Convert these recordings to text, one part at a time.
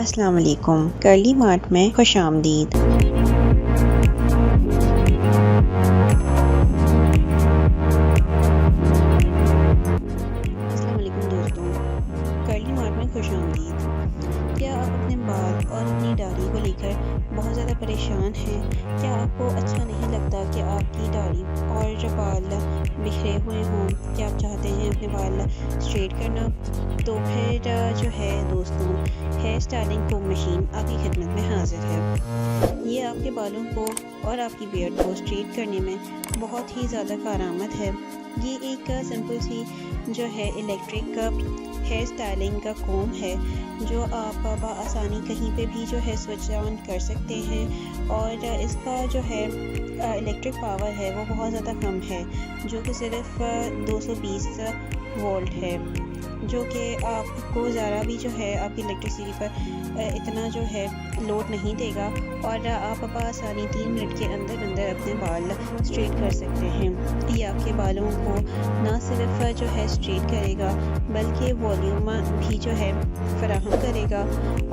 अस्सलाम वालेकुम। Curly mart में खुशामदीद। अस्सलाम वालेकुम दोस्तों, कर्ली मार्ट में खुशामदीद। क्या आप अपने बाल और अपनी दाढ़ी को लेकर बहुत ज़्यादा परेशान हैं? क्या आपको अच्छा नहीं लगता कि आपकी दाढ़ी और बाल बिखरे हुए हों? क्या आप चाहते हैं अपने बाल स्ट्रेट करना? तो फिर जो है दोस्तों, हेयर स्टाइलिंग कोम मशीन आपकी खिदमत में हाजिर है। ये आपके बालों को और आपकी बियर्ड को स्ट्रेट करने में बहुत ही ज़्यादा कारआमद है। ये एक सिंपल सी जो है इलेक्ट्रिक हेयर स्टाइलिंग का कोम है, जो आप आसानी कहीं पे भी जो है स्विच ऑन कर सकते हैं। और इसका जो है इलेक्ट्रिक पावर है वो बहुत ज़्यादा कम है, जो कि सिर्फ 220 वोल्ट है, जो कि आपको ज़रा भी जो है आपकी इलेक्ट्रिसिटी पर इतना जो है लोड नहीं देगा और आप आसानी 3 मिनट के अंदर अंदर अपने बाल स्ट्रेट कर सकते हैं। ये आपके बालों को ना सिर्फ जो है स्ट्रेट करेगा, बल्कि वॉल्यूम भी जो है फराहम करेगा।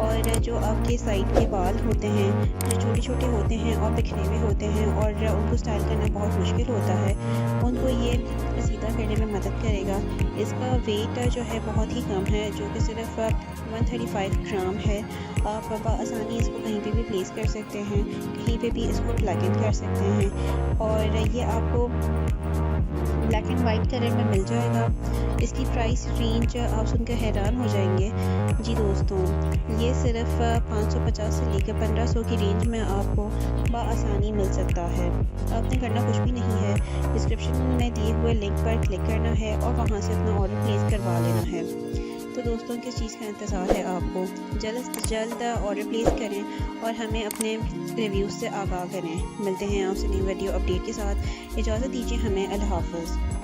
और जो आपके साइड के बाल होते हैं, जो छोटे छोटे होते हैं और बिखरे हुए होते हैं और उनको स्टाइल करना बहुत मुश्किल होता है, उनको ये सीधा करने में मदद करेगा। इसका वेट जो है बहुत ही कम है, जो कि सिर्फ 135 ग्राम है। आप आसानी इसको कहीं पे भी प्लेस कर सकते हैं, कहीं पे भी इसको प्लग इन कर सकते हैं। और ये आपको ब्लैक एंड वाइट कलर में मिल जाएगा। इसकी प्राइस रेंज आप सुनकर हैरान हो जाएंगे। जी दोस्तों, ये सिर्फ 550 से लेकर 1500 की रेंज में आपको बआसानी मिल सकता है। आपने करना कुछ भी नहीं है, डिस्क्रिप्शन में दिए हुए लिंक पर क्लिक करना है और वहाँ से अपना ऑर्डर प्लेस करवा लेना है। तो दोस्तों, किस चीज़ का इंतज़ार है आपको? जल्द से जल्द ऑर्डर प्लेस करें और हमें अपने रिव्यूज़ से आगाह करें। मिलते हैं आपसे नई वीडियो अपडेट के साथ। इजाज़त दीजिए हमें। अल्लाह हाफ़िज़।